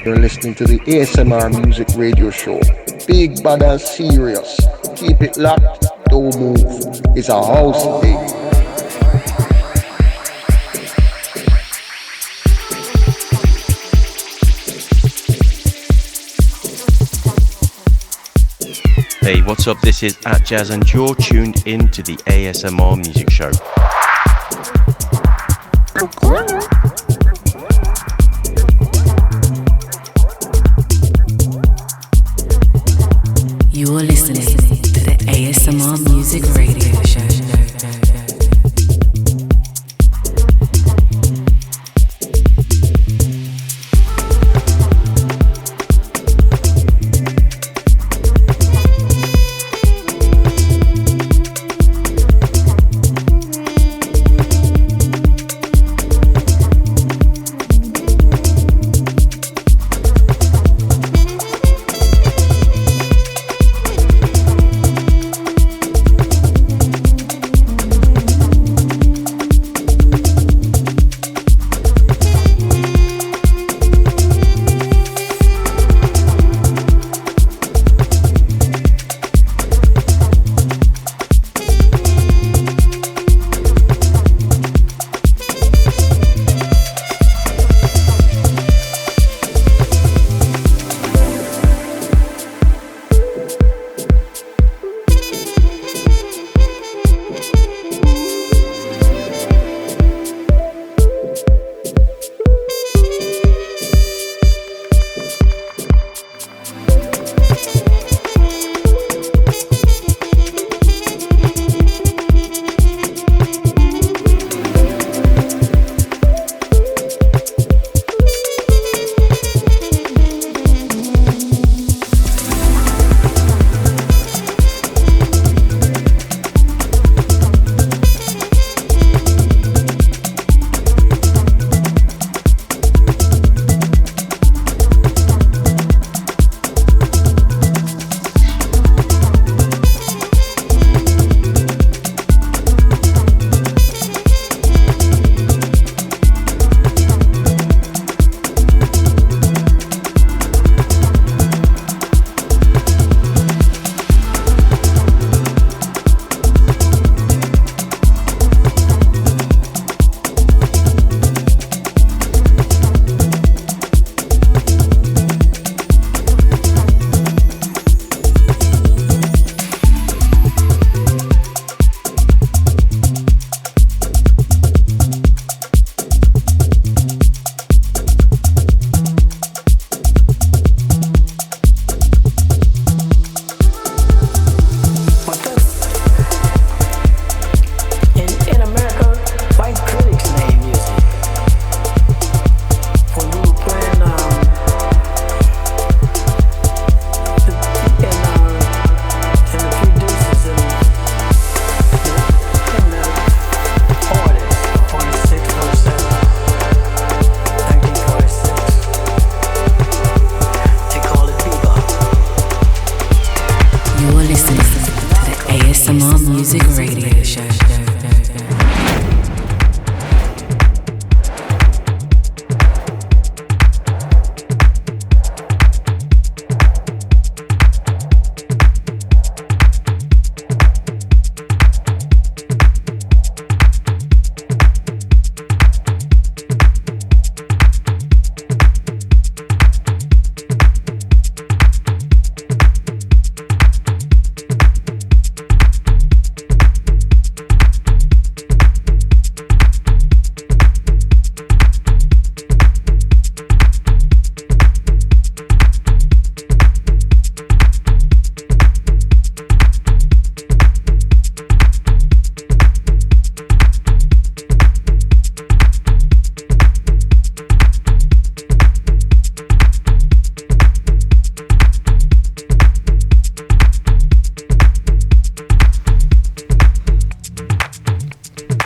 You're listening to the ASMR Music Radio Show. Big bad and serious. Keep it locked. Don't move. It's a house thing. Hey, what's up? This is @Jazz and you're tuned in to the ASMR Music Show. You're listening to the ASMR Music Radio Show.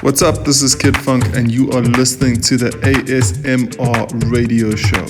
What's up? This is Kid Funk, and you are listening to the ASMR Radio Show.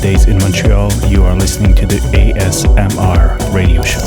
Saturdays in Montreal, you are listening to the ASMR radio show.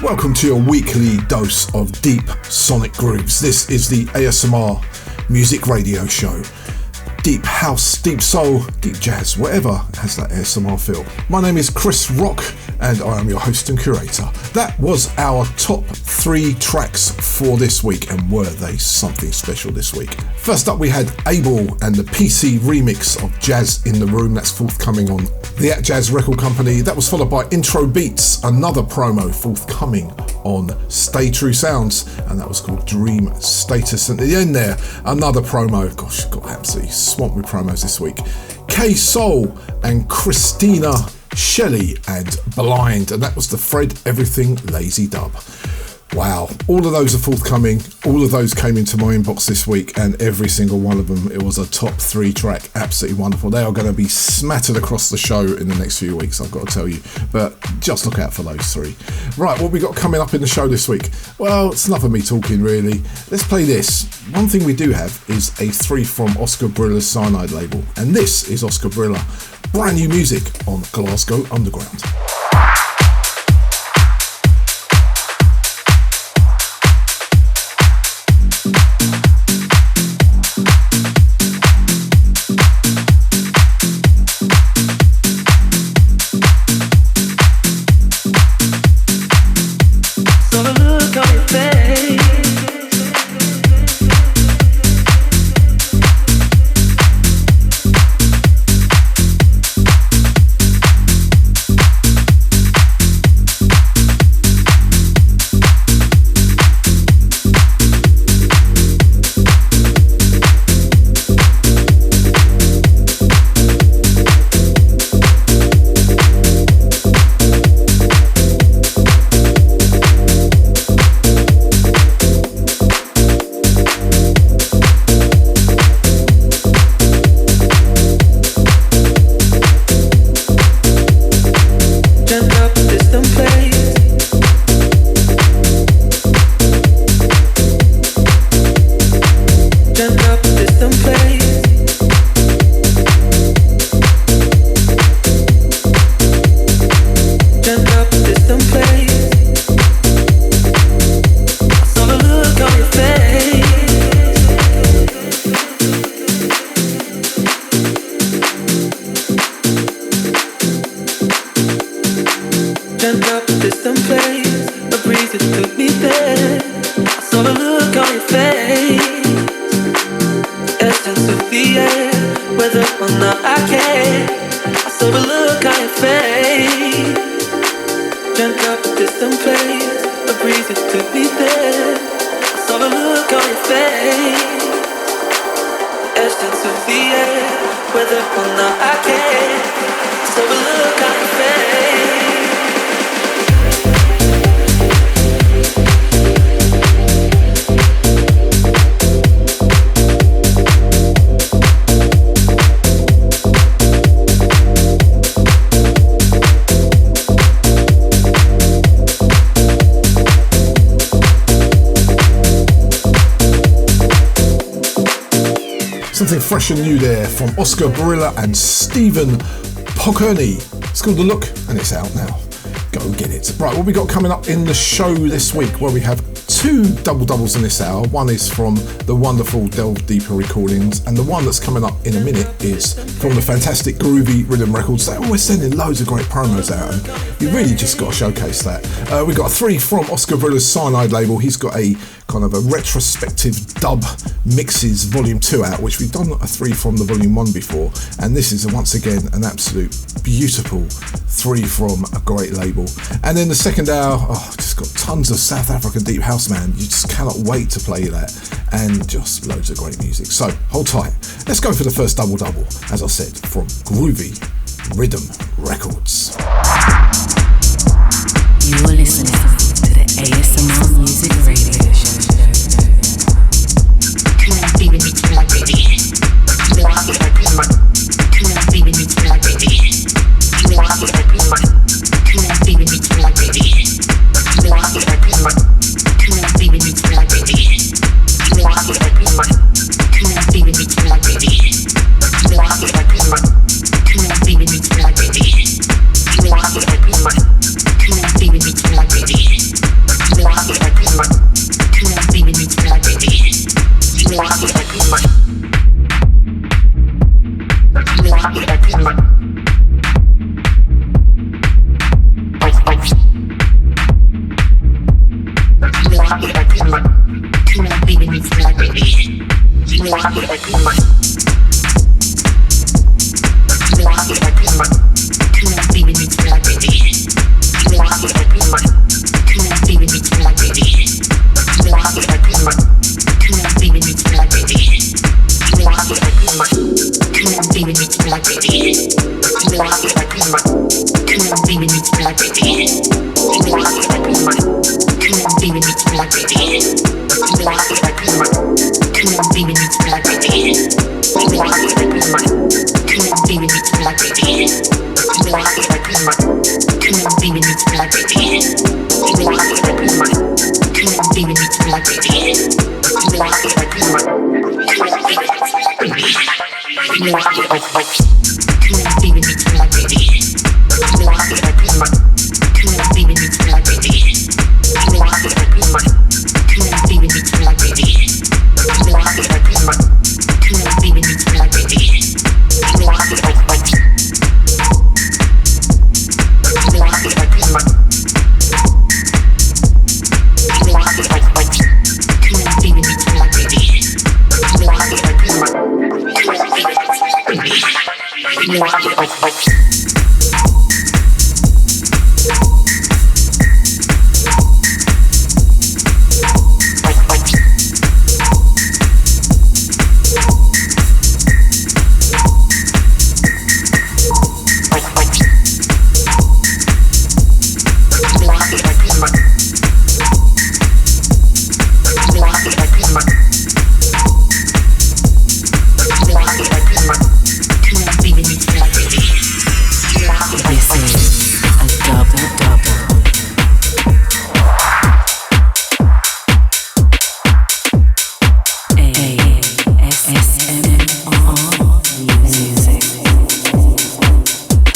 Welcome to your weekly dose of deep sonic grooves. This is the ASMR music radio show. Deep house, deep soul, deep jazz, whatever has that ASMR feel. My name is Chris Rock and I am your host and curator. That was our top 3 tracks for this week, and were they something special this week. First up we had Abel and the PC remix of Jazz in the Room, that's forthcoming on the At Jazz record company. That was followed by Intro Beats, another promo forthcoming on Stay True Sounds, and that was called Dream Status. And at the end there, another promo. Gosh, got absolutely swamped with promos this week. KaySoul and Kristina, Sheli and Blind, and that was the Fred Everything Lazy dub. Wow, all of those are forthcoming. All of those came into my inbox this week, and every single one of them, it was a top 3 track. Absolutely wonderful. They are going to be smattered across the show in the next few weeks, I've got to tell you. But just look out for those 3. Right, what we got coming up in the show this week? Well, it's enough of me talking, really. Let's play this. One thing we do have is a 3 from Oscar Brilla's Cyanide label, and this is Oscar Brilla. Brand new music on Glasgow Underground. Whether or not I can Something fresh and new there from Oscar Barila and Stephan Pokorny. It's called The Look and it's out now. Go get it. Right, what we got coming up in the show this week? Well, we have two doubles in this hour. One is from the wonderful Delve Deeper recordings, and the one that's coming up in a minute is from the fantastic Groovy Rhythm Records. They're always sending loads of great promos out, and you really just got to showcase that. We got three from Oscar Barila's Cyanide label. He's got a kind of a retrospective dub mixes volume 2 out, which we've done a 3 from the volume 1 before, and this is once again an absolute beautiful 3 from a great label. And then the second hour, just got tons of South African deep house, man. You just cannot wait to play that, and just loads of great music. So hold tight, let's go for the first double, as I said, from Groovy Rhythm Records. You are listening to the ASMR Music Radio Show.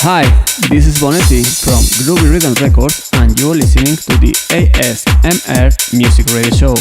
Hi, this is Bonetti from Groovy Rhythm Records, and you're listening to the ASMR Music Radio Show.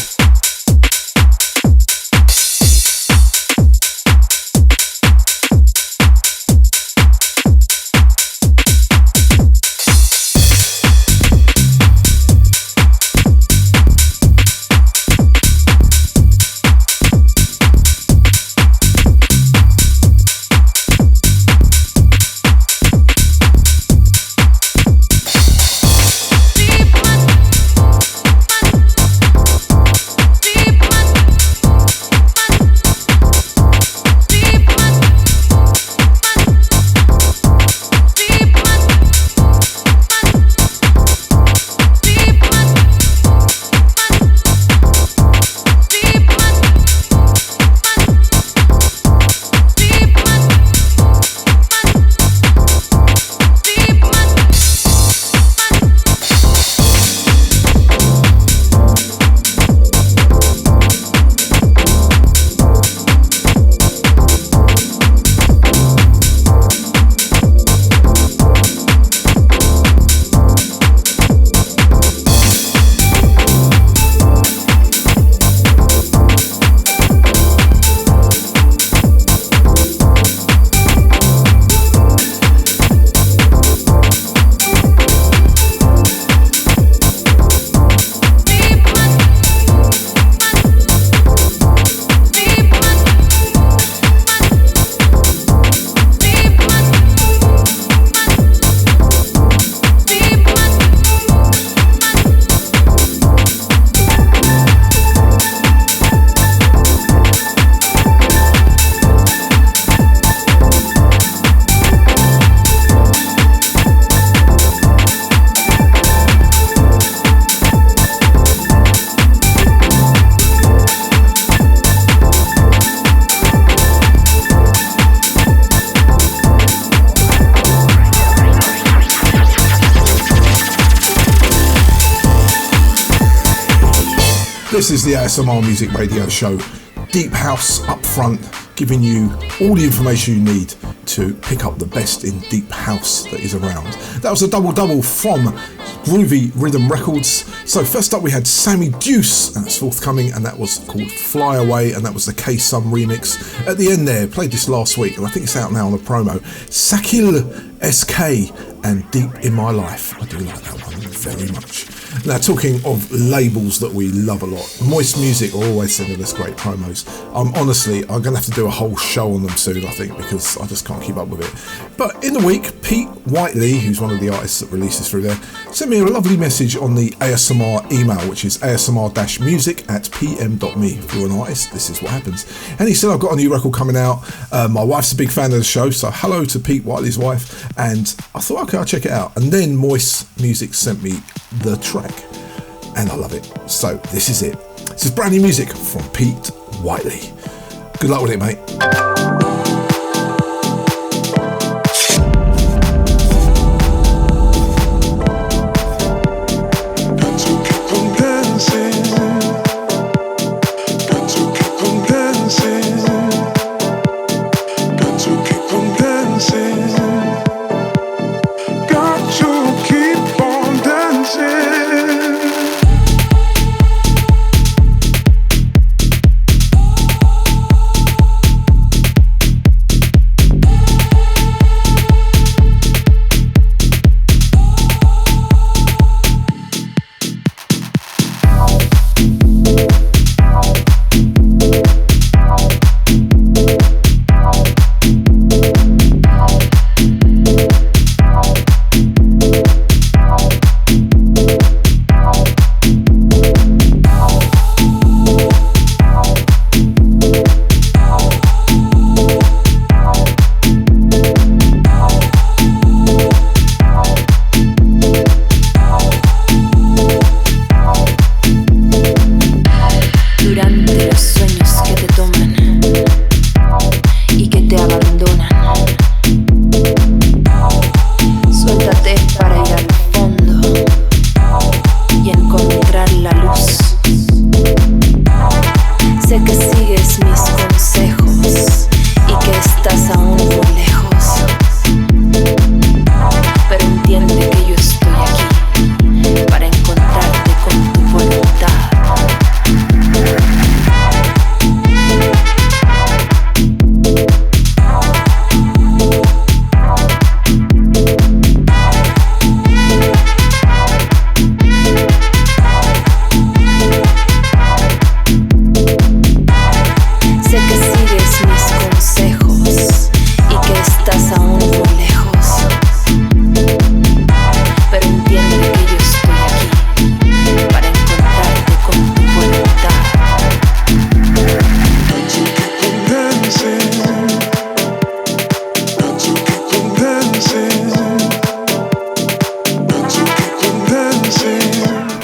This is the ASMR Music Radio Show. Deep house up front, giving you all the information you need to pick up the best in deep house that is around. That was a double from Groovy Rhythm Records. So first up we had Sammy Deuce, and that's forthcoming, and that was called Fly Away, and that was the KaySoul remix. At the end there, played this last week, and I think it's out now on the promo. Sakhile SK and Deep in My Life. I do like that one very much. Now, talking of labels that we love a lot, Moist Music are always sending us great promos. Honestly, I'm going to have to do a whole show on them soon, I think, because I just can't keep up with it. But in the week, Pete Whiteley, who's one of the artists that releases through there, sent me a lovely message on the ASMR email, which is asmr-music@pm.me. If you're an artist, this is what happens. And he said, I've got a new record coming out. My wife's a big fan of the show, so hello to Pete Whiteley's wife. And I thought, okay, I'll check it out. And then Moist Music sent me the track, and I love it. So this is it. This is brand new music from Pete Whiteley. Good luck with it, mate.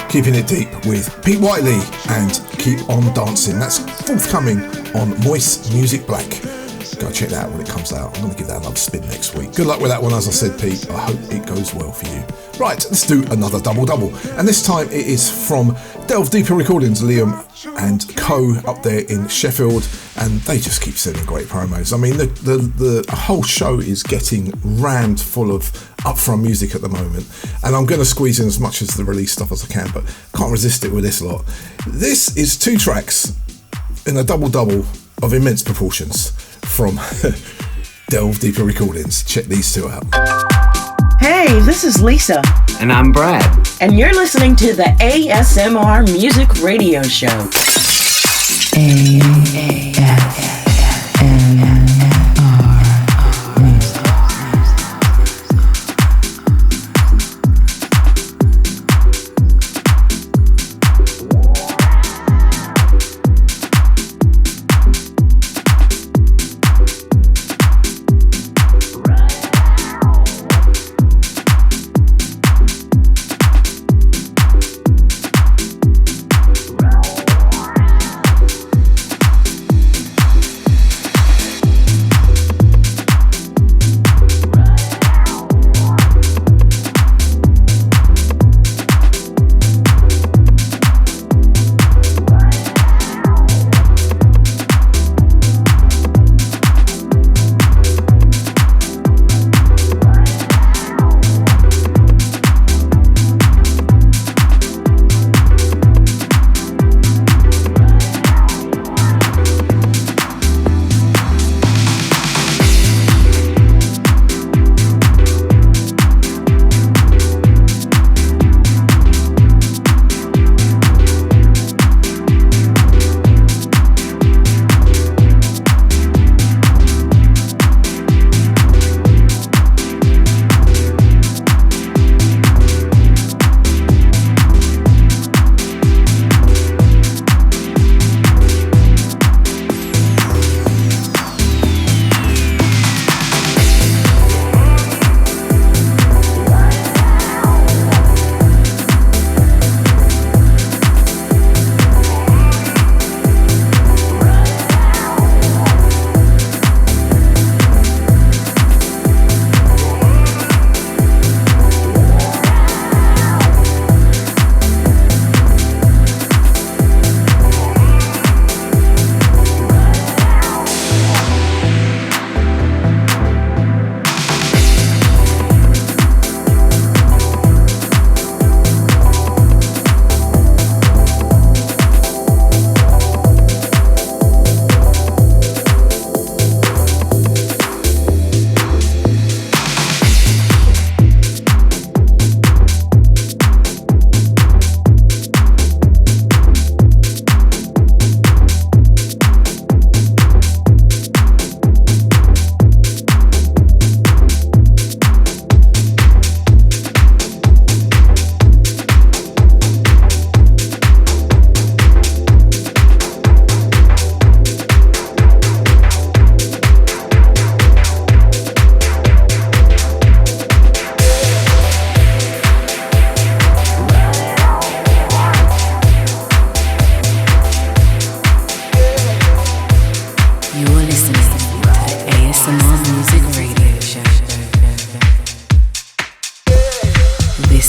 Keeping it deep with Pete Whiteley and Keep On Dancing. That's forthcoming on Moist Music Black. Go check that out when it comes out. I'm going to give that another spin next week. Good luck with that one, as I said, Pete. I hope it goes well for you. Right, let's do another double. And this time it is from Delve Deeper Recordings, Liam and Co up there in Sheffield, and they just keep sending great promos. I mean, the whole show is getting rammed full of upfront music at the moment, and I'm going to squeeze in as much as the release stuff as I can, but can't resist it with this lot. This is 2 tracks in a double of immense proportions from Delve Deeper Recordings. Check these 2 out. Hey, this is Lisa. And I'm Brad. And you're listening to the ASMR Music Radio Show. ASMR.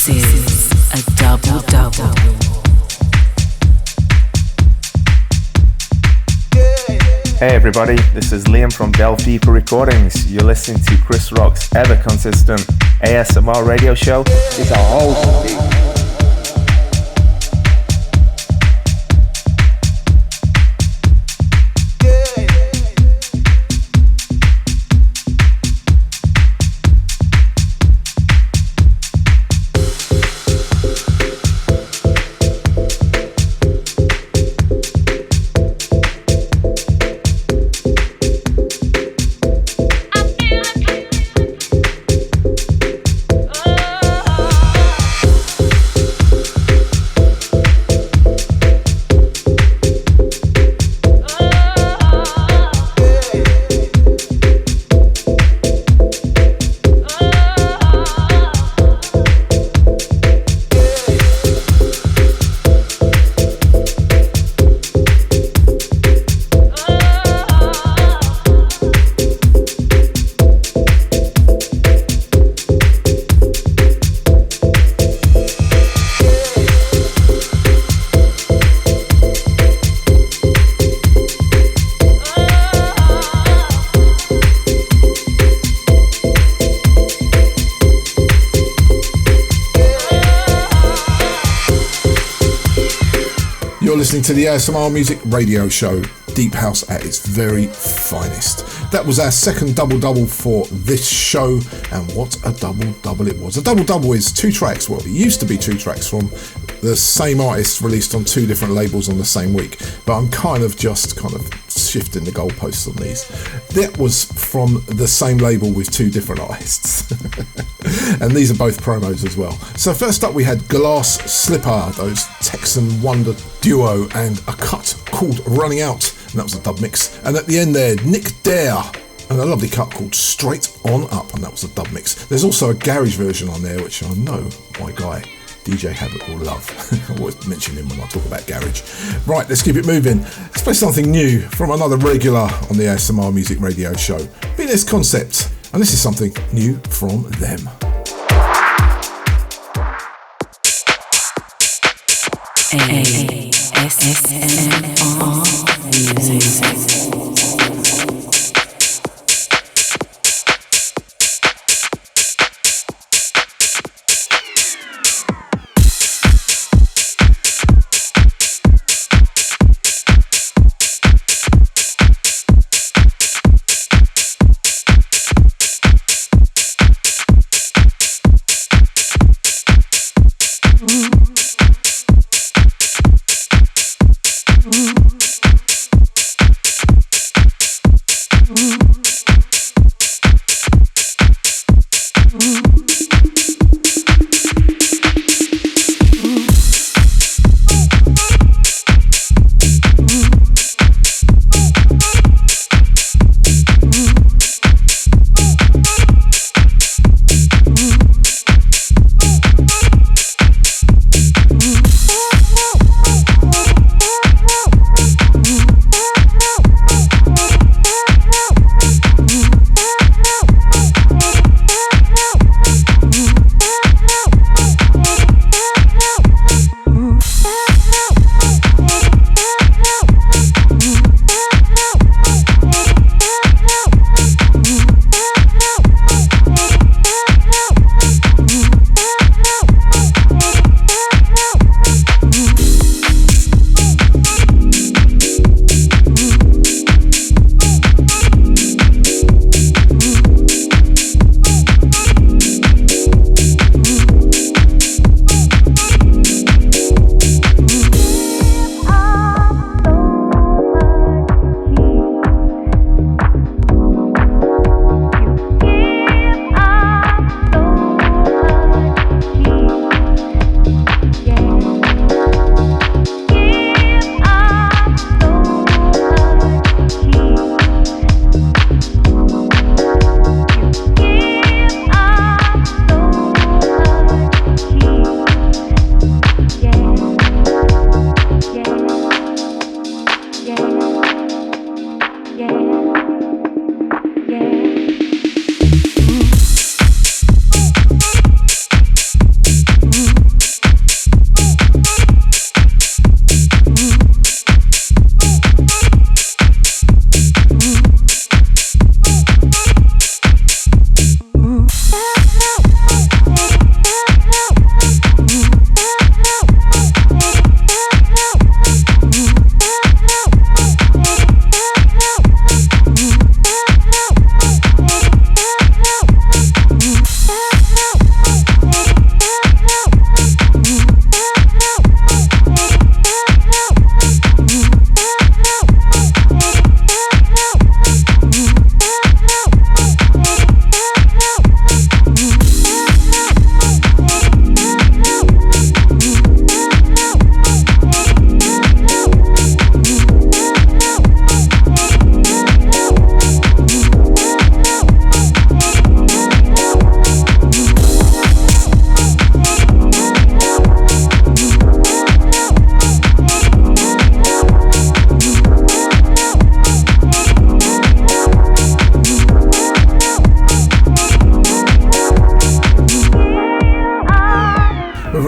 This is a double. Hey everybody, this is Liam from Delve Deeper Recordings. You're listening to Chris Rock's ever consistent ASMR radio show. It's a house beat. Listening to the ASMR Music Radio Show, Deep House at its very finest. That was our second double for this show, and what a double it was. A double is two tracks, well, it used to be two tracks from the same artist released on two different labels on the same week, but I'm kind of shifting the goalposts on these. That was from the same label with two different artists. And these are both promos as well. So first up we had Glass Slipper, those Texan wonder duo, and a cut called Running Out, and that was a dub mix. And at the end there, Nick Dare, and a lovely cut called Straight On Up, and that was a dub mix. There's also a garage version on there, which I know my guy DJ Havoc will love. I always mention him when I talk about garage. Right, let's keep it moving. Let's play something new from another regular on the ASMR Music Radio Show. BNinjas Concept, and this is something new from them. ASMR Music.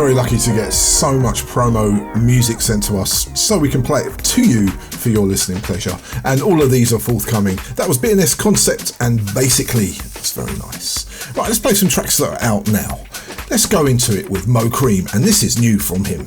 very lucky to get so much promo music sent to us so we can play it to you for your listening pleasure. And all of these are forthcoming. That was BNS Concept and Basically. It's very nice. Right, let's play some tracks that are out now. Let's go into it with Mo Cream, and this is new from him.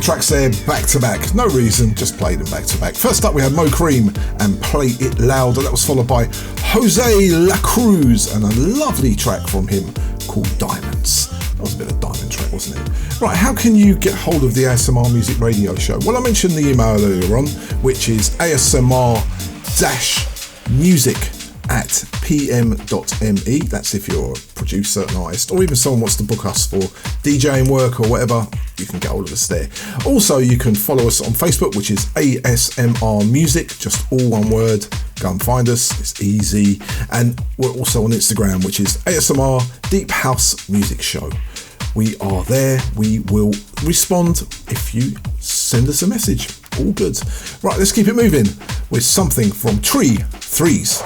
tracks there back to back. No reason, just played them back to back. First up we had Mo Cream and Play It Loud, and that was followed by Joselacruz and a lovely track from him called Diamonds. That was a bit of a diamond track, wasn't it? Right, how can you get hold of the ASMR Music Radio Show? Well, I mentioned the email earlier on, which is asmr-music@pm.me. That's if you're a producer, an artist, or even someone wants to book us for DJing work or whatever, you can get hold of us there. Also, you can follow us on Facebook, which is ASMR Music, just all one word. Go and find us, it's easy. And we're also on Instagram, which is ASMR Deep House Music Show. We are there. We will respond if you send us a message. All good. Right, let's keep it moving with something from Tree Threes.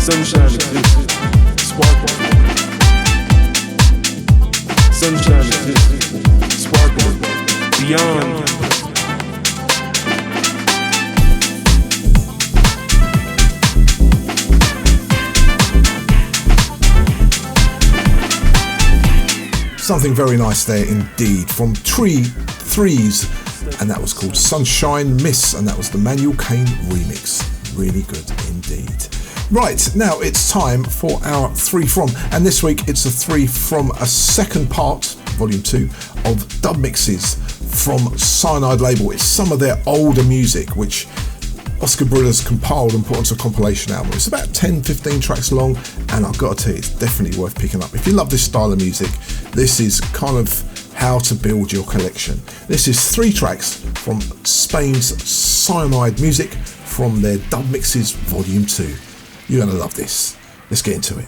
Sunshine exists, sparkle. Sunshine exists, sparkle. Beyond. Something very nice there indeed from Tree Threes, and that was called Sunshine Miss, and that was the Manuel Kane remix. Really good indeed. Right, now it's time for our 3 from, and this week it's a 3 from a second part, volume 2, of dub mixes from Cyanide label. It's some of their older music which Oscar Brilla's compiled and put onto a compilation album. It's about 10-15 tracks long, and I've got to tell you, it's definitely worth picking up. If you love this style of music, this is kind of how to build your collection. This is 3 tracks from Spain's Cyanide Music from their Dub Mixes Volume 2. You're going to love this. Let's get into it.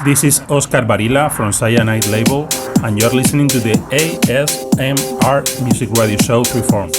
This is Oscar Barila from Cyanide label, and you're listening to the ASMR Music Radio Show Freeform.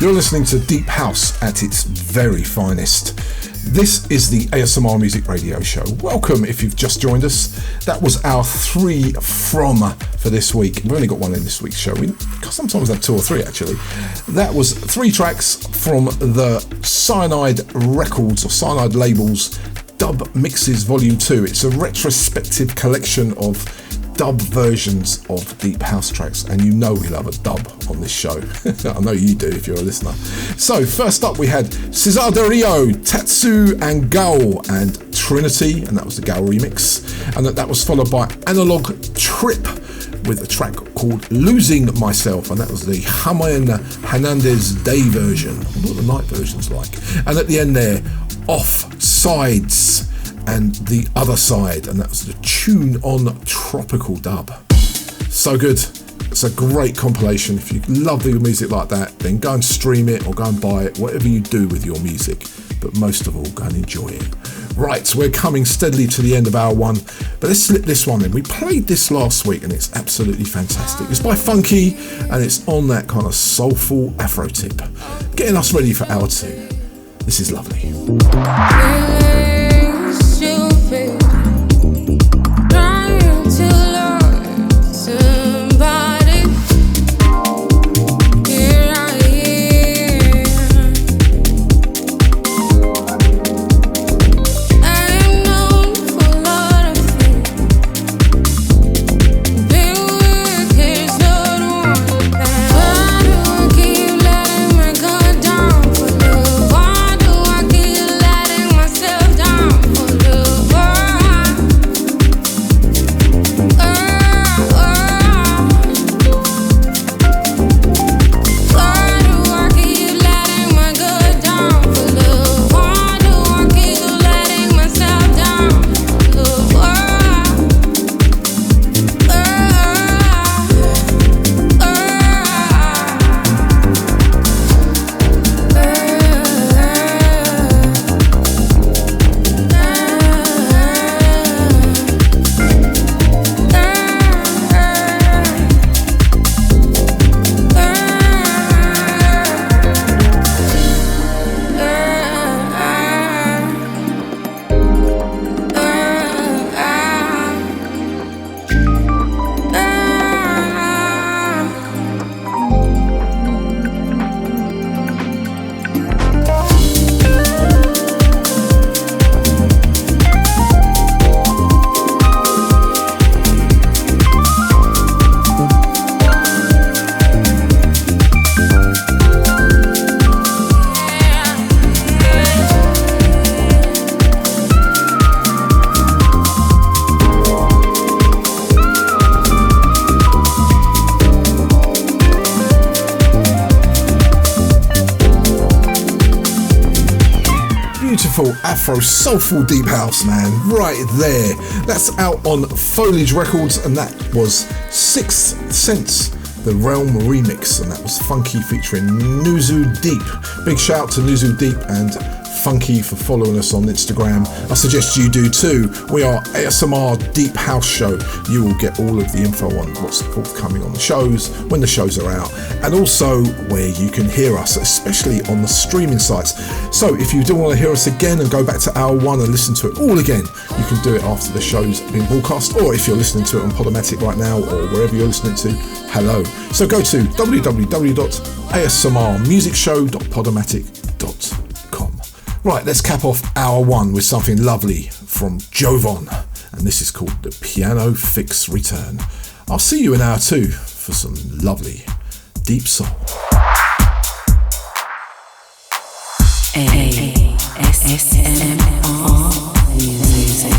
You're listening to Deep House at its very finest. This is the ASMR Music Radio Show. Welcome if you've just joined us. That was our 3 from for this week. We've only got one in this week's show. We sometimes have 2 or 3 actually. That was 3 tracks from the Cyanide Records or Cyanide Labels Dub Mixes Volume 2. It's a retrospective collection of dub versions of deep house tracks, and you know we love a dub on this show. I know you do if you're a listener. So first up we had Cesar de Rio, Tatsu and Gaol and Trinity, and that was the Gaol remix, and that was followed by Analog Trip with a track called Losing Myself, and that was the Jaime Hernandez Day version. I wonder what the night version's like. And at the end there, Off Sides and The Other Side, and that was the Tune on Tropical dub. So good. It's a great compilation. If you love the music like that, then go and stream it or go and buy it, whatever you do with your music, but most of all, go and enjoy it. Right, we're coming steadily to the end of hour 1, but let's slip this one in. We played this last week and it's absolutely fantastic. It's by Funkky and it's on that kind of soulful Afro tip, getting us ready for hour 2. This is lovely. Stupid, trying to love somebody. Here I am. I am known for a lot of things. Been with kids, not one thing. Why do I keep letting my guard down for love? Why do I keep letting myself down for love? Why do I keep letting my guard down for love? Why do I keep letting myself down for love? Afro soulful deep house, man, right there. That's out on Foliage Records, and that was Sixth Sense, the Realm remix, and that was Funkky featuring Nuzu Deep. Big shout out to Nuzu Deep and Funkky for following us on Instagram. I suggest you do too. We are ASMR Deep House Show. You will get all of the info on what's forthcoming on the shows, when the shows are out, and also where you can hear us, especially on the streaming sites. So if you do want to hear us again and go back to hour 1 and listen to it all again, you can do it after the show's been broadcast, or if you're listening to it on Podomatic right now or wherever you're listening to, hello. So go to www.asmrmusicshow.podomatic.com. Right, let's cap off hour 1 with something lovely from Jovonn, and this is called the Piano Fix Return. I'll see you in hour 2 for some lovely deep soul. ASMR Music.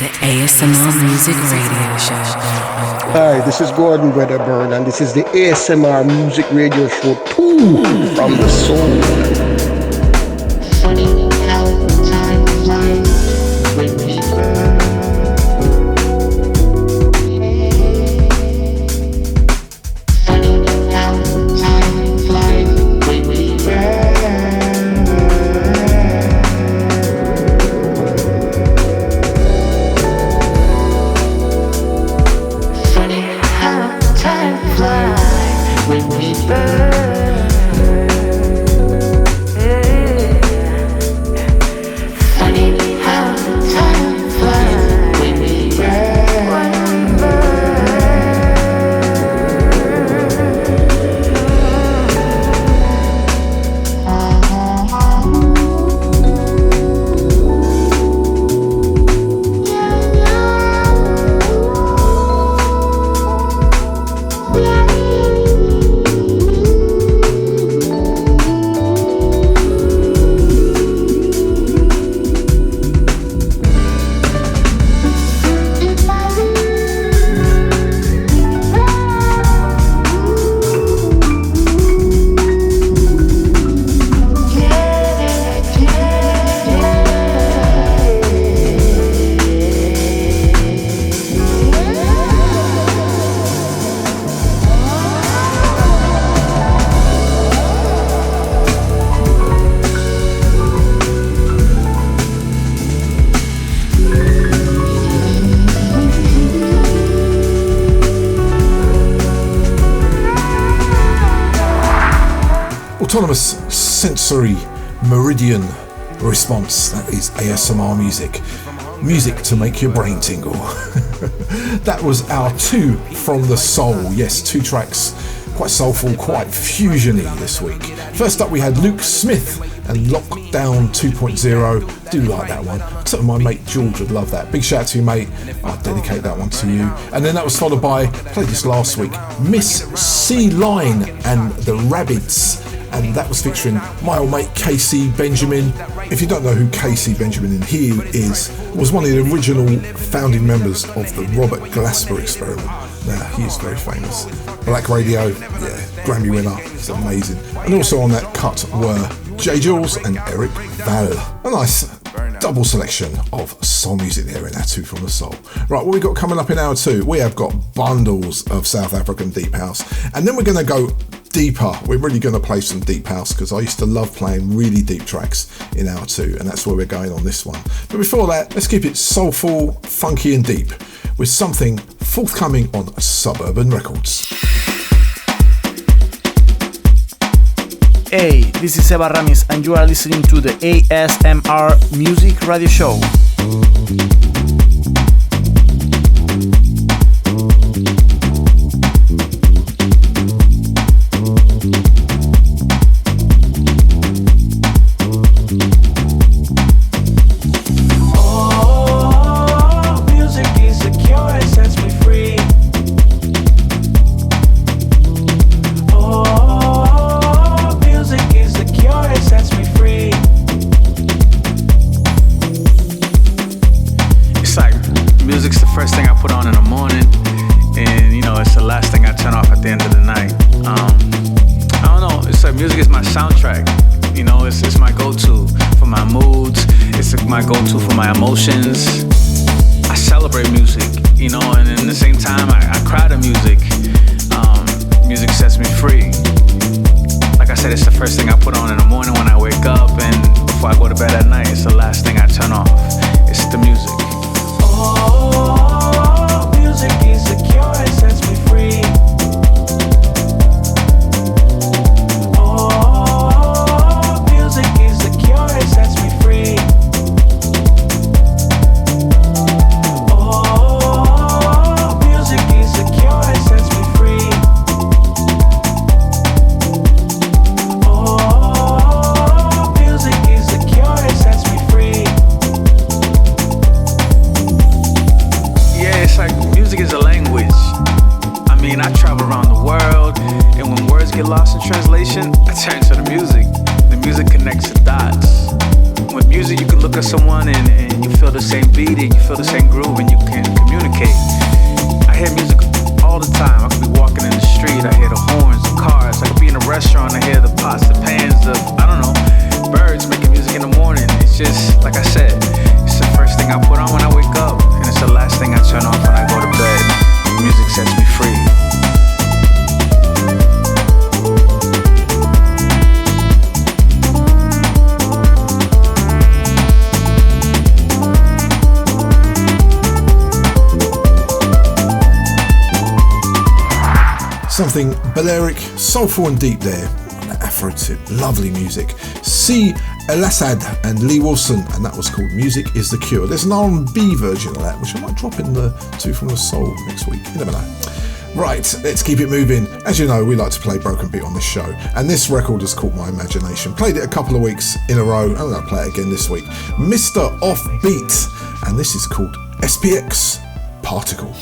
the ASMR Music Radio Show. Hi, this is Gordon Wedderburn, and this is the ASMR Music Radio Show 2 from the soul. Funny how time flies when we burn. Funny how time flies when we burn. Funny how time flies when we burn. Autonomous sensory meridian response. That is ASMR music. Music to make your brain tingle. That was our 2 from the soul. Yes, 2 tracks, quite soulful, quite fusiony this week. First up we had Luke Smith and Lockdown 2.0. Do like that one. So my mate George would love that. Big shout out to you, mate. I'll dedicate that one to you. And then that was followed by, played this last week, Miss C Line and the Rabidz. And that was featuring my old mate KC Benjamin. If you don't know who KC Benjamin was one of the original founding members of the Robert Glasper experiment. Now, he is very famous. Black Radio, yeah, Grammy winner, he's amazing. And also on that cut were J. Jules and Eric Val. A nice double selection of soul music there in our 2 from the soul. Right, what we got coming up in hour 2? We have got bundles of South African deep house. And then we're going to go deeper. We're really going to play some deep house because I used to love playing really deep tracks in hour 2, and that's where we're going on this one. But before that, let's keep it soulful, funky and deep with something forthcoming on Suburban Records. Hey, this is Eva Ramis and you are listening to the ASMR Music Radio Show. I celebrate music, you know, and at the same time I cry to music. Music sets me free. Like I said, it's the first thing I put on in the morning when I wake up, and before I go to bed at night, it's the last thing I turn off. It's the music. Oh, music is the cure, it sets me free. Oh, music is the cure, it sets me free. Lost in translation, I turn to the music. The music connects the dots. With music, you can look to someone and you feel the same beat and you feel the same groove and you can communicate. I hear music all the time. I could be walking in the street, I hear the horns of cars. I could be in a restaurant, I hear the pots, the pans, I don't know, birds making music in the morning. It's just, like I said, it's the first thing I put on when I wake up, and it's the last thing I turn off when I go to bed. Music sets me free. Something Balearic, soulful and deep there. An Afro tip, lovely music. ElAssaad and Lee Wilson, and that was called Music is the Cure. There's an R&B version of that, which I might drop in the Two from the Soul next week. You never know. Right, let's keep it moving. As you know, we like to play broken beat on this show, and this record has caught my imagination. Played it a couple of weeks in a row, and I'm going to play it again this week. Mr. OFFBeat, and this is called SPX Particle.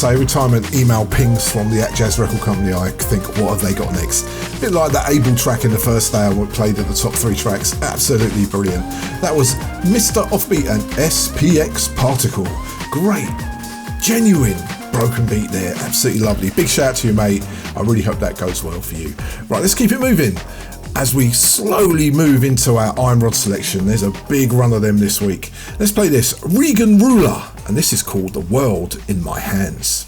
Every time an email pings from the Jazz Record Company, I think, what have they got next? A bit like that Abel track in the first day I played at the top 3 tracks. Absolutely brilliant. That was Mr. OFFBeat and SPX Particle. Great, genuine broken beat there. Absolutely lovely. Big shout out to you, mate. I really hope that goes well for you. Right, let's keep it moving. As we slowly move into our Iron Rod selection, there's a big run of them this week. Let's play this Reagan Ruler, and this is called The World in My Hands.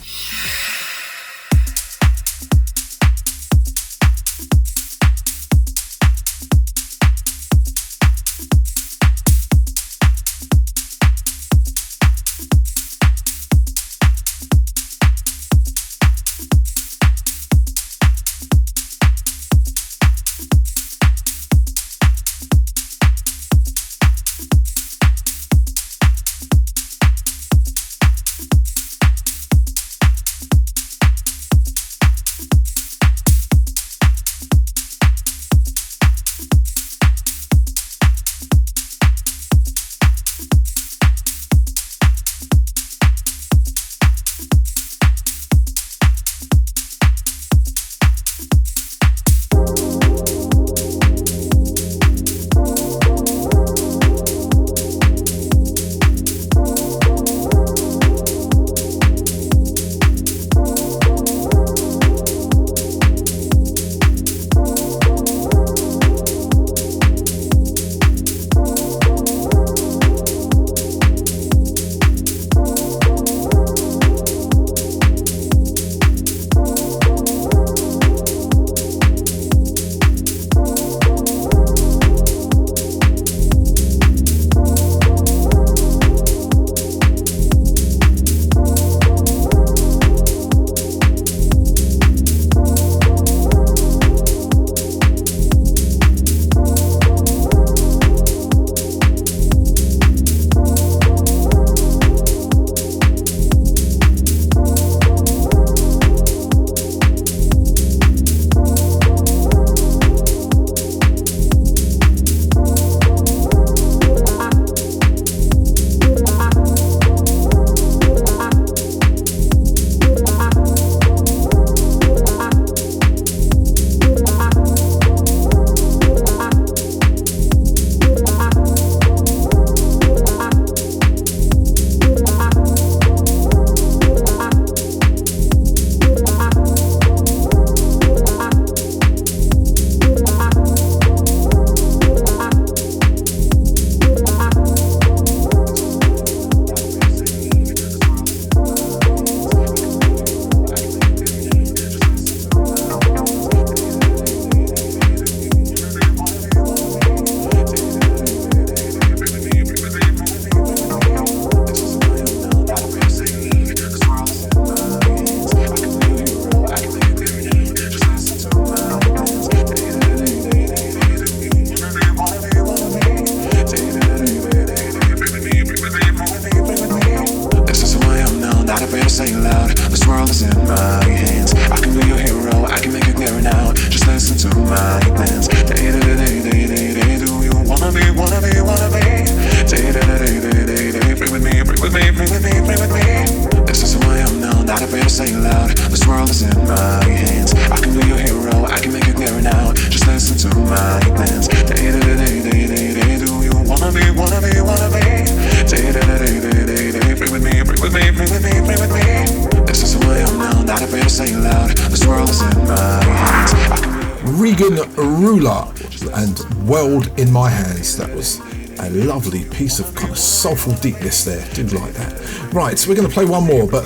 Iron Ruler and World in My Hands. That was a lovely piece of kind of soulful deepness there. Did like that. Right, so we're going to play one more, but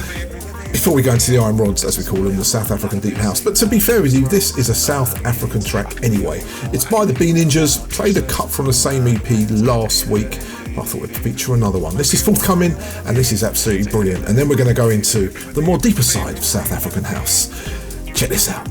before we go into the Iron Rods, as we call them, the South African Deep House. But to be fair with you, this is a South African track anyway. It's by the BNinjas, played a cut from the same EP last week. I thought we'd feature another one. This is forthcoming, and this is absolutely brilliant. And then we're going to go into the more deeper side of South African house. Check this out.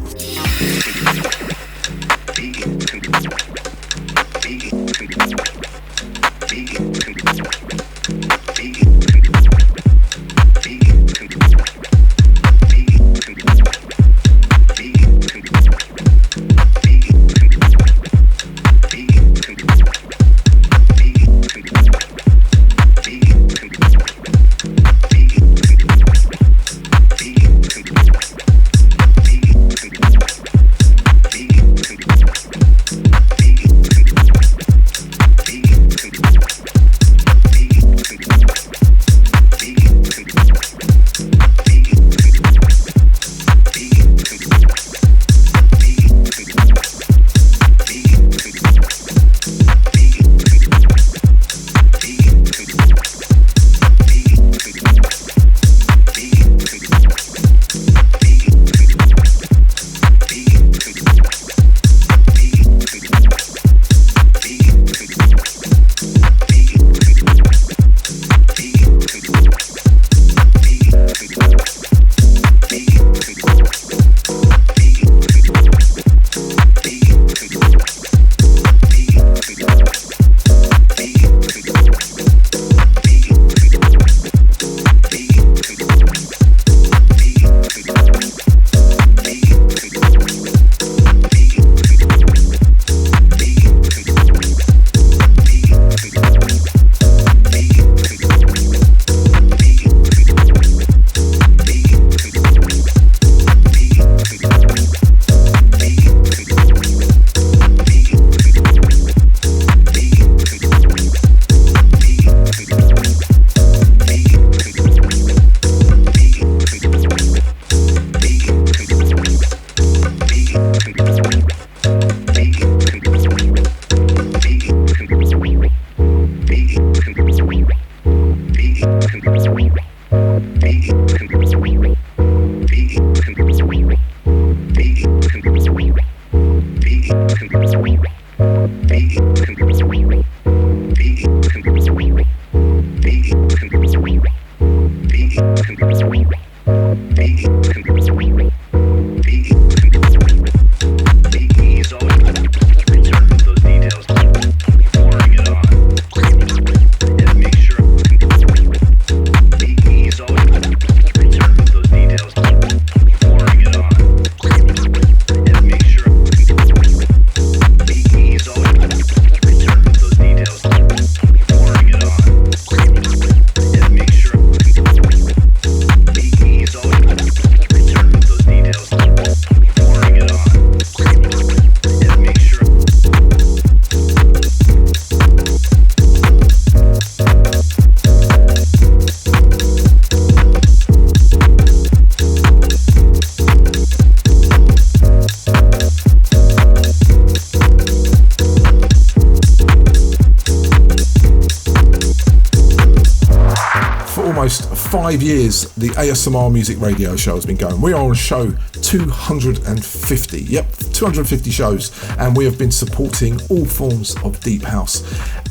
almost 5 years the ASMR Music Radio Show has been going. We are on show 250. Yep, 250 shows, and we have been supporting all forms of deep house.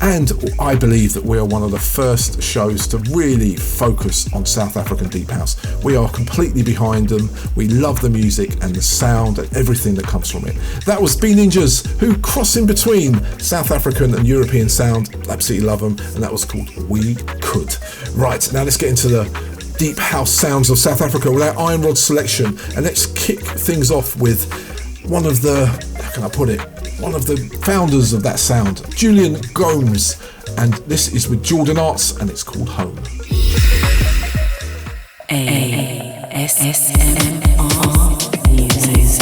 And I believe that we are one of the first shows to really focus on South African deep house. We are completely behind them. We love the music and the sound and everything that comes from it. That was BNinjas, who cross in between South African and European sound. Absolutely love them, and that was called We Could. Right, now let's get into the deep house sounds of South Africa with our Iron Rod selection, and let's kick things off with one of the, how can I put it, one of the founders of that sound, Jullian Gomes, and this is with Jordan Arts and it's called Home. ASMR Music.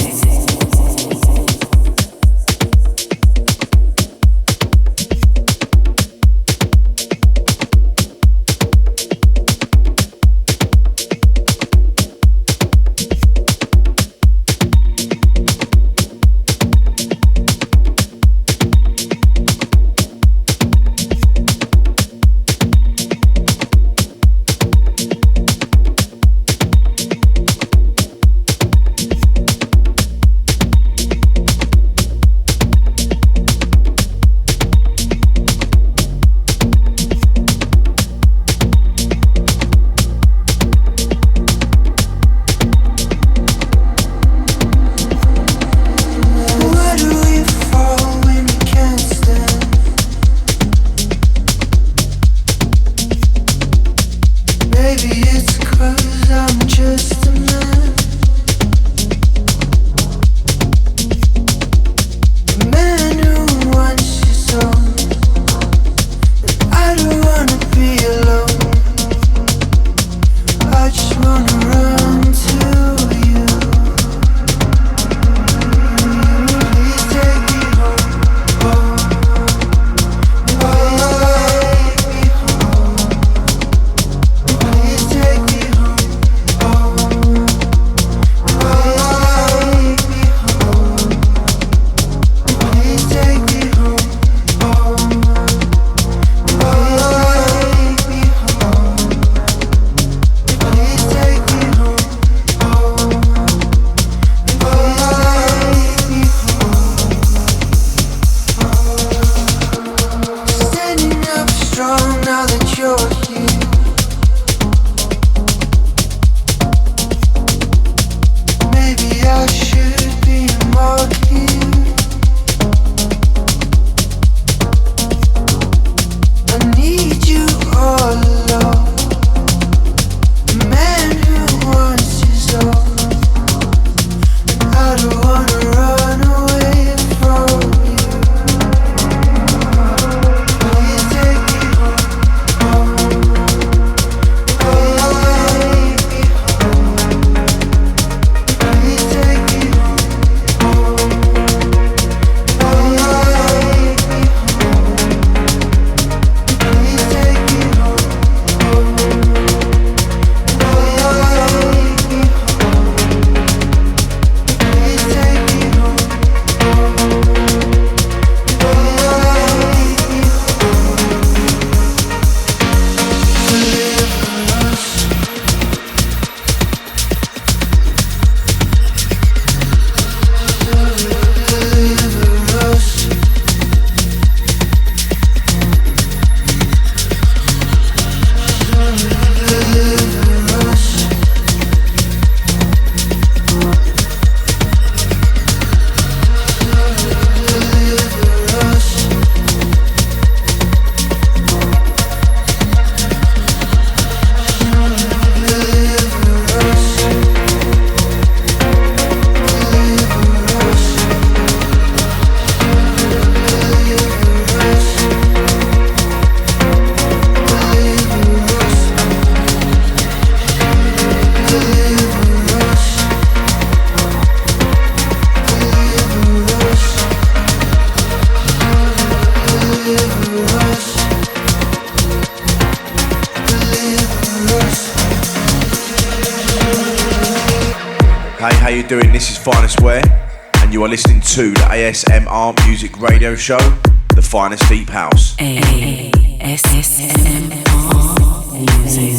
you doing? This is Finest Wear, and you are listening to the ASMR Music Radio Show, the finest deep house. ASMR Music.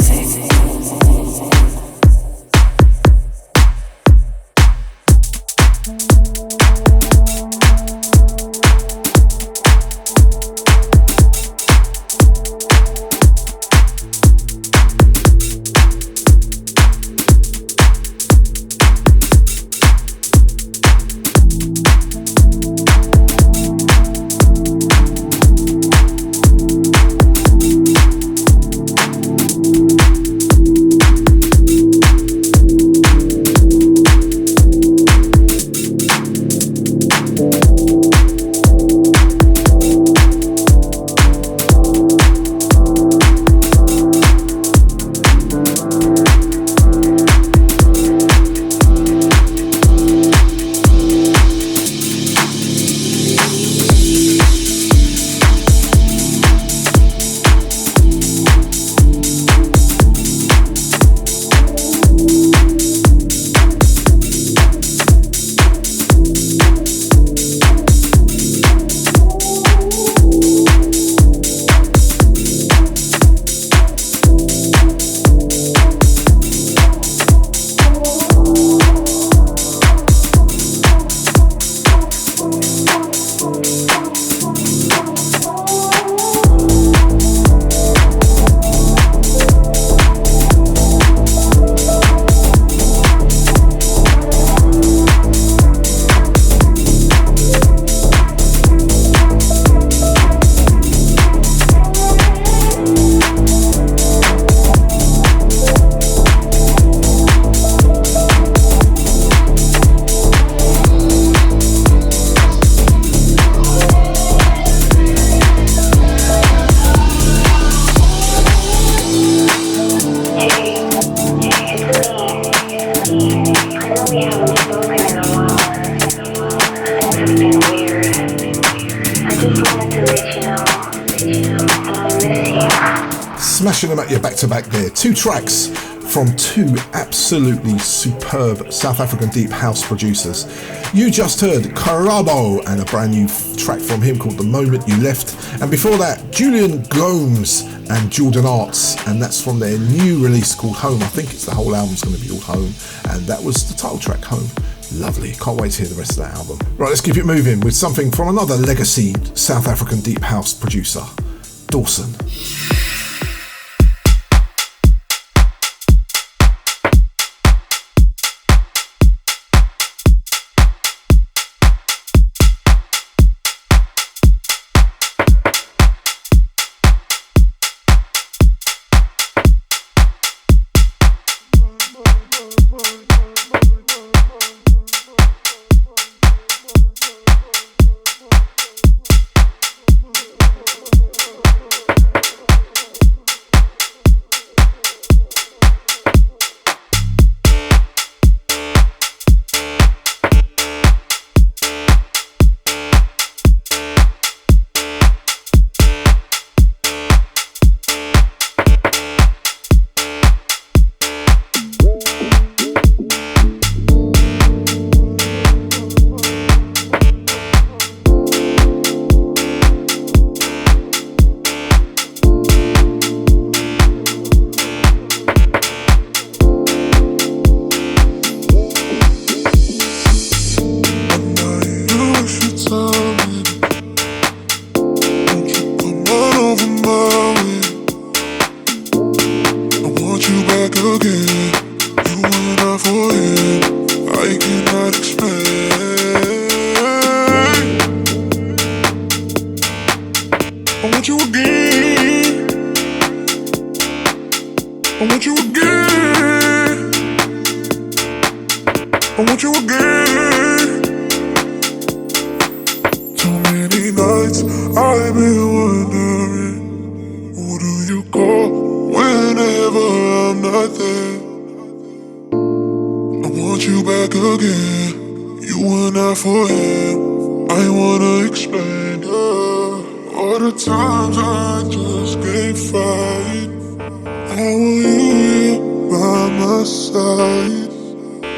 Smashing them at you back to back there. Two tracks from two absolutely superb South African deep house producers. You just heard Karabo and a brand new track from him called The Moment You Left, and before that Jullian, Gomes and Jordan Arts, and that's from their new release called Home. I think it's the whole album's going to be called Home, and that was the title track, Home. Lovely, can't wait to hear the rest of that album. Right, let's keep it moving with something from another legacy South African deep house producer, Dwson.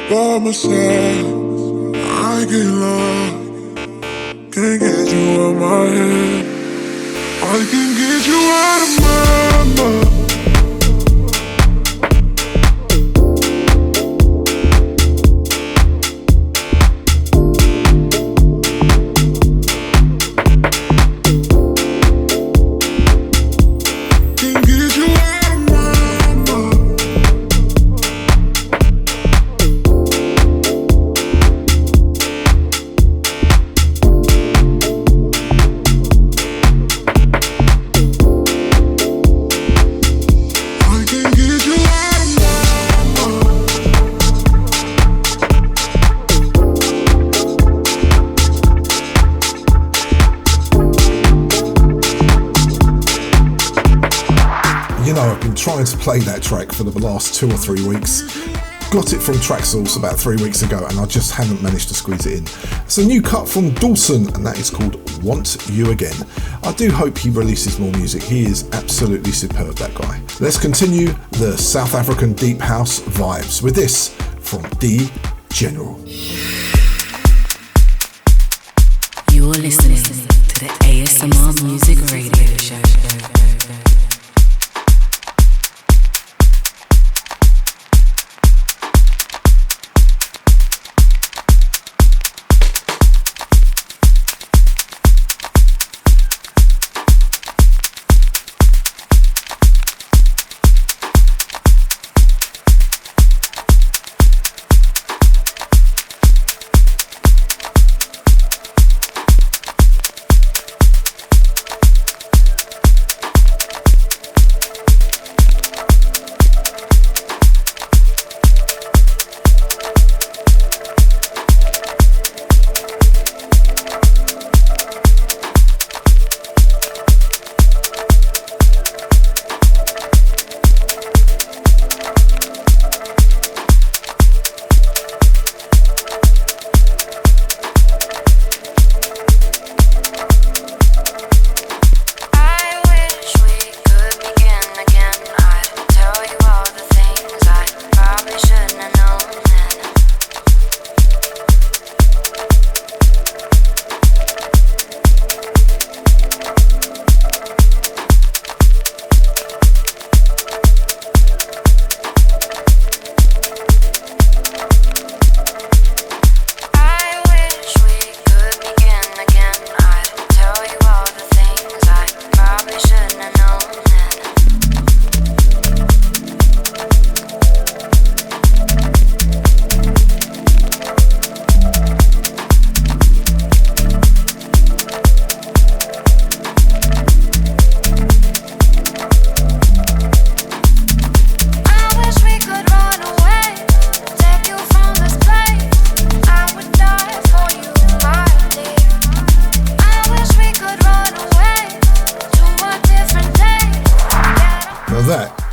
by my side. I get lost, can't get you out my head. I can get you out of my mind. Trying to play that track for the last 2 or 3 weeks. Got it from Traxsource about 3 weeks ago and I just haven't managed to squeeze it in. It's a new cut from Dwson and that is called Want You Again. I do hope he releases more music. He is absolutely superb, that guy. Let's continue the South African deep house vibes with this from D.General. You are listening to the ASMR Music Radio Show.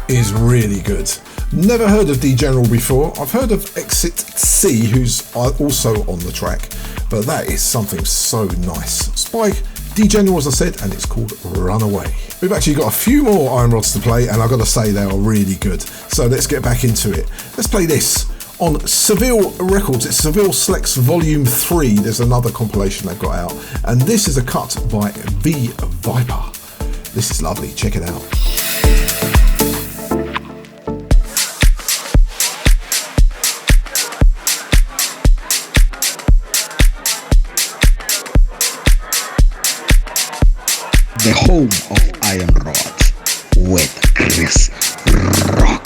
Is really good. Never heard of D.General before. I've heard of Exit C, who's also on the track, but that is something so nice. It's by D.General, as I said, and it's called Runaway. We've actually got a few more Iron Rods to play, and I've got to say they are really good. So let's get back into it. Let's play this on Seville Records. It's Seville Selects Volume 3. There's another compilation they've got out, and this is a cut by V-Vyper. This is lovely. Check it out. The home of Iron Rods with Chris Rock.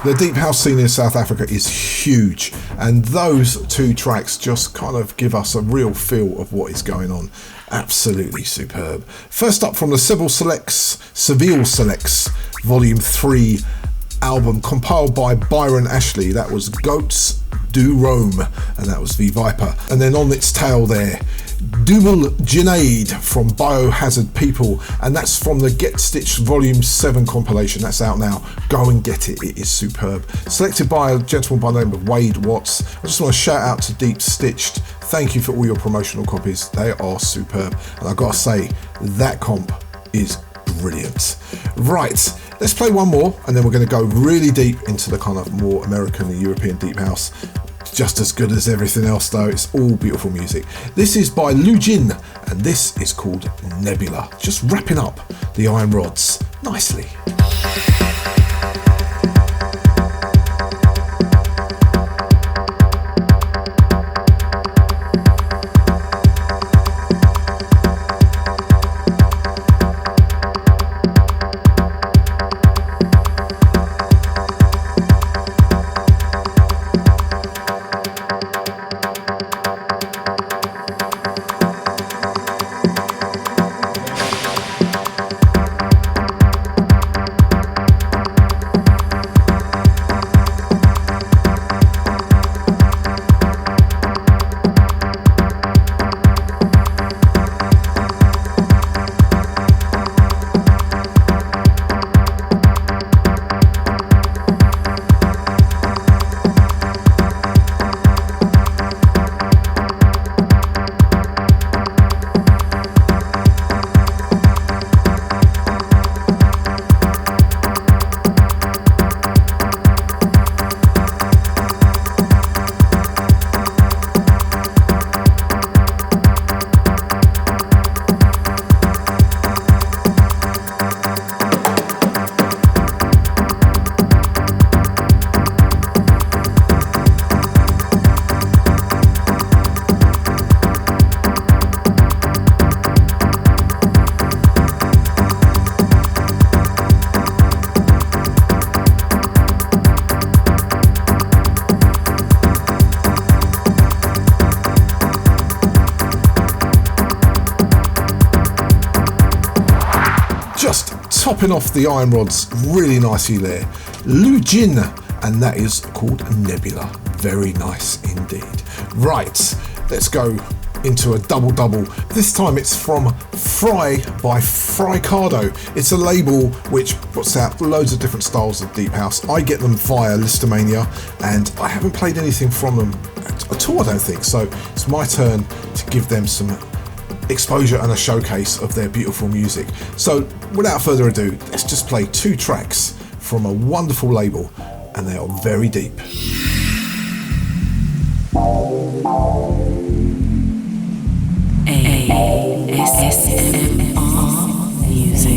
The deep house scene in South Africa is huge, and those two tracks just kind of give us a real feel of what is going on. Absolutely superb. First up from the Seville Selects Volume 3 album compiled by Byron Ashley, that was Goats Du Rome, and that was V-Vyper. And then on its tail there, Cyanide from Biohazard People, and that's from the Get Stitched Volume 7 compilation. That's out now. Go and get it. It is superb. Selected by a gentleman by the name of Wade Watts. I just want to shout out to Deep Stitched. Thank you for all your promotional copies. They are superb. And I've got to say, that comp is brilliant. Right, let's play one more and then we're going to go really deep into the kind of more American and European deep house. Just as good as everything else though, it's all beautiful music. This is by Jullian and this is called Nebula. Just wrapping up the Iron Rods nicely. Topping off the Iron Rods really nicely there, Jullian, and that is called Nebula. Very nice indeed. Right, let's go into a double. This time it's from Fry by Frycardo. It's a label which puts out loads of different styles of deep house. I get them via Listomania and I haven't played anything from them at all, I don't think, so it's my turn to give them some exposure and a showcase of their beautiful music. So without further ado, let's just play 2 tracks from a wonderful label and they are very deep. ASMR music.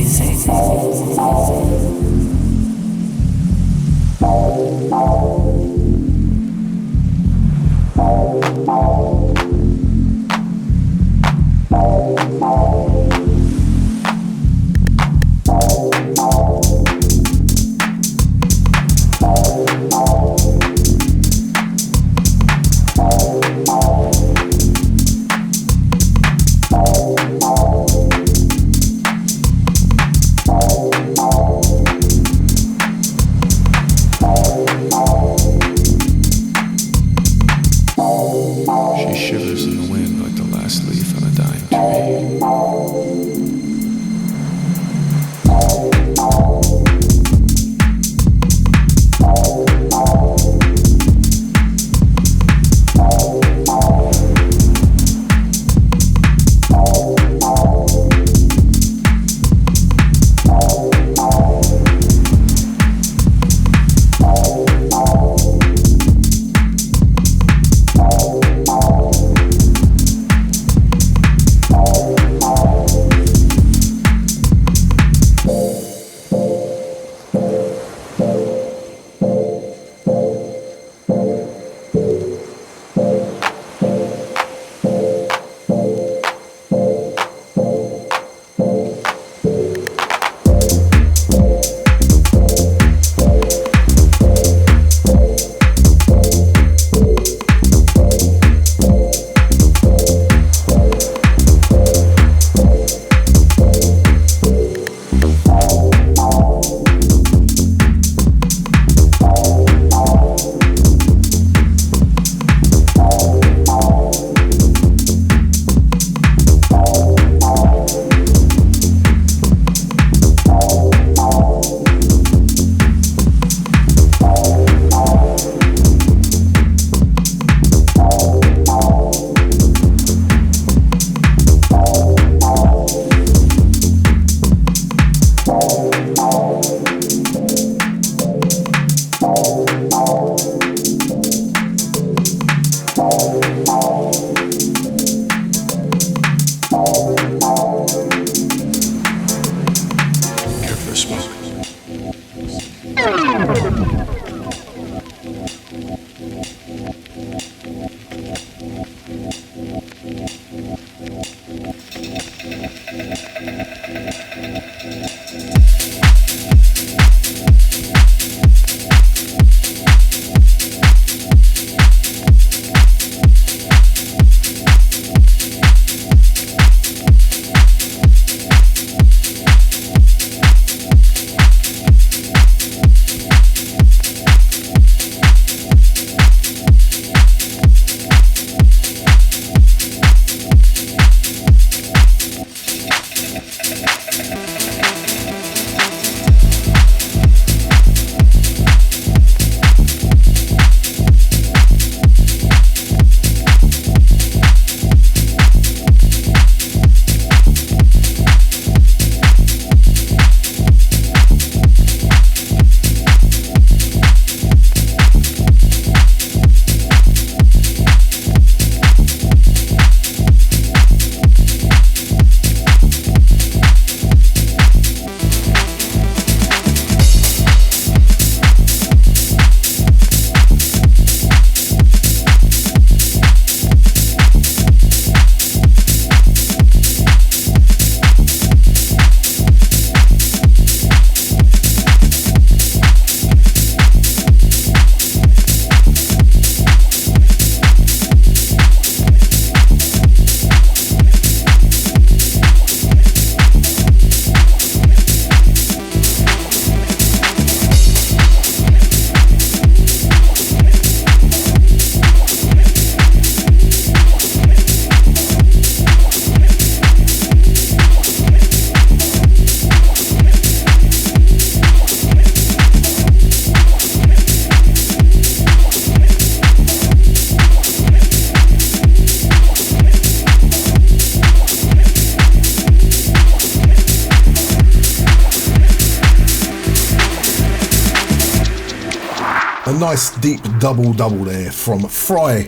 A nice deep double there from Fry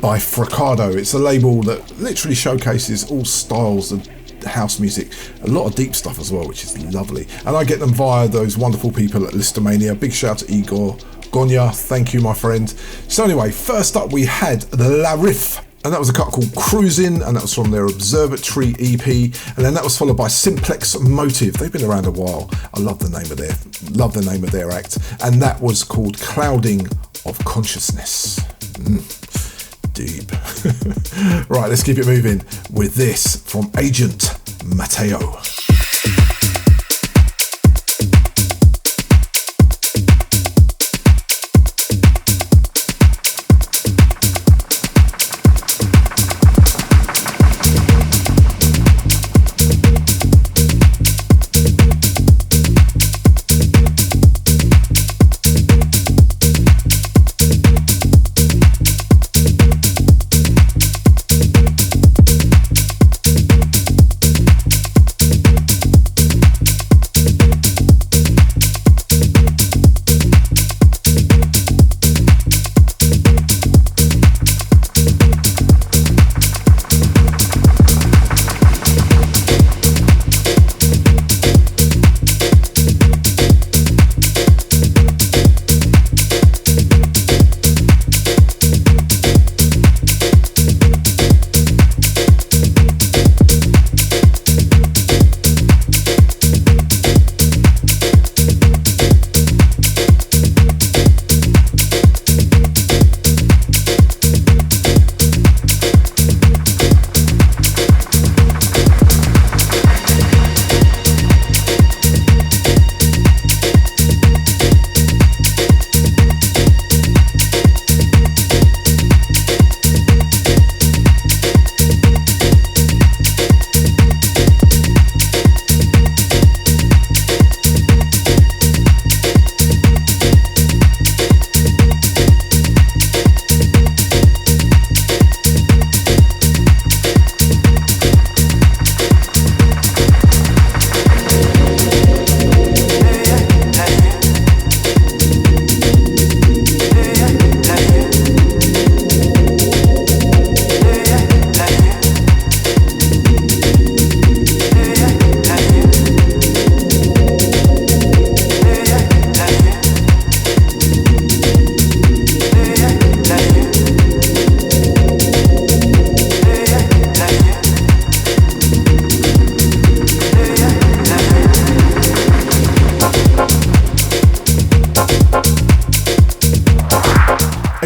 by Fracado. It's a label that literally showcases all styles of house music, a lot of deep stuff as well, which is lovely. And I get them via those wonderful people at Listomania. Big shout to Igor Gonya, thank you my friend. So anyway, first up we had the La Riff, and that was a cut called Cruisin', and that was from their Observatory EP, and then that was followed by Simplex Motive. They've been around a while. I love the name of their act, and that was called Clouding of Consciousness. Deep. Right, let's keep it moving with this from Agent Mateo.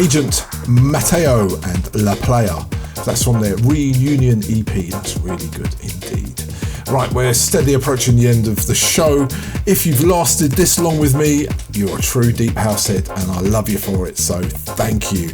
Agent, Mateo and La Playa. That's from their Reunion EP. That's really good indeed. Right, we're steadily approaching the end of the show. If you've lasted this long with me, you're a true deep house head and I love you for it, so thank you.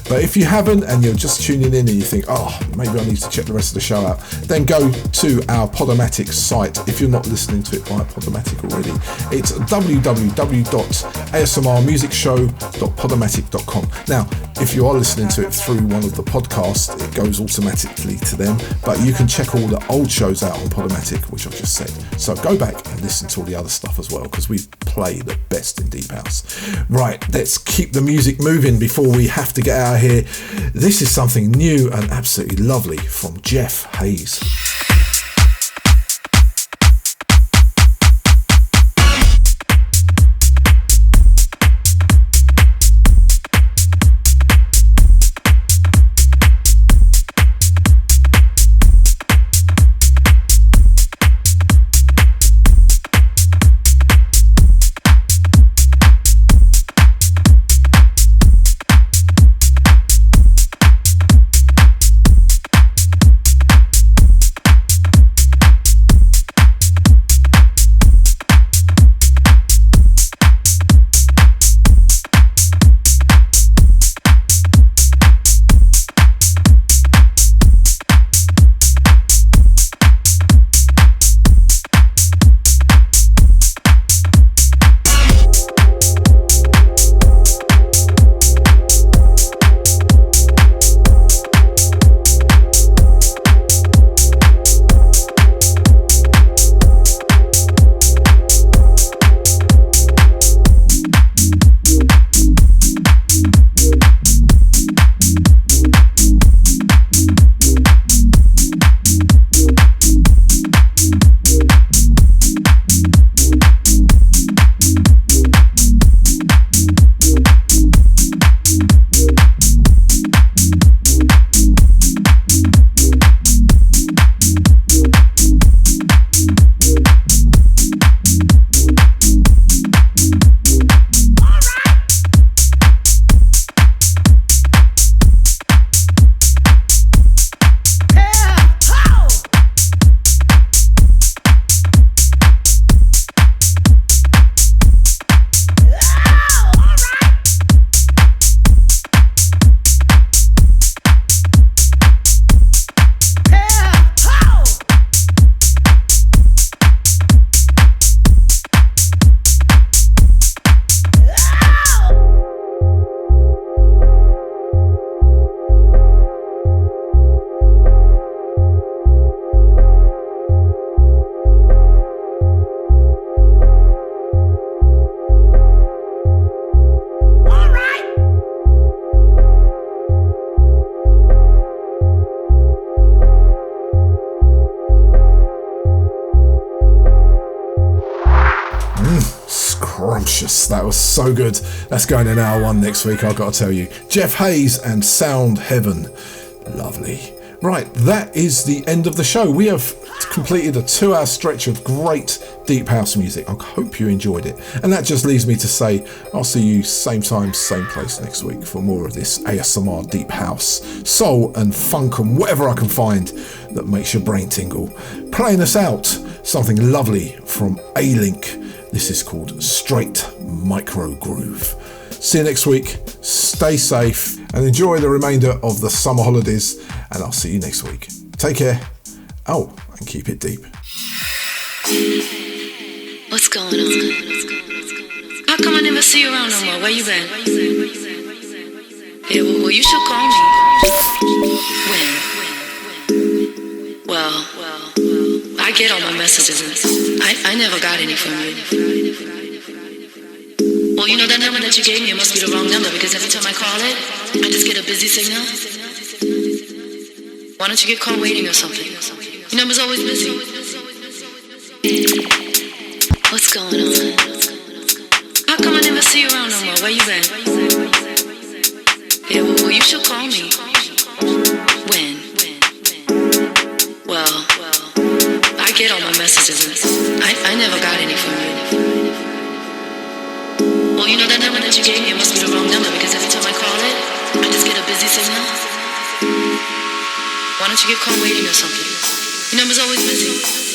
But if you haven't and you're just tuning in and you think, oh, maybe I need to check the rest of the show out, then go to our Podomatic site if you're not listening to it via Podomatic already. It's www.asmrmusicshow.podomatic.com. Now, if you are listening to it through one of the podcasts, it goes automatically to them, but you can check all the old shows out on Podomatic, which I've just said. So go back and listen to all the other stuff as well, because we play the best in deep house. Right, let's keep the music moving before we have to get out of here. This is something new and absolutely lovely from Jeff Hayes. That was so good. That's going in hour one next week, I've got to tell you. Jeff Hayes and Sound Heaven. Lovely. Right, that is the end of the show. We have completed a 2-hour stretch of great deep house music. I hope you enjoyed it. And that just leaves me to say, I'll see you same time, same place next week for more of this ASMR deep house, soul and funk and whatever I can find that makes your brain tingle. Playing us out, something lovely from A-Link. This is called Straight Micro Groove. See you next week. Stay safe and enjoy the remainder of the summer holidays. And I'll see you next week. Take care. Oh, and keep it deep. What's going on? How come I never see you around no more? Where you been? Yeah, well, you should call me. When? Well, I get all my messages. I never got any from you. Well, you know that number that you gave me, it must be the wrong number because every time I call it, I just get a busy signal. Why don't you get caught waiting or something? Your number's always busy. What's going on? How come I never see you around no more? Where you been? Yeah, well, you should call me. When? Well, I get all my messages. I never got any from you. Well, you know that number that you gave me, it must be the wrong number because every time I call it, he say no? Why don't you give Carl waiting or something? Your number's always busy.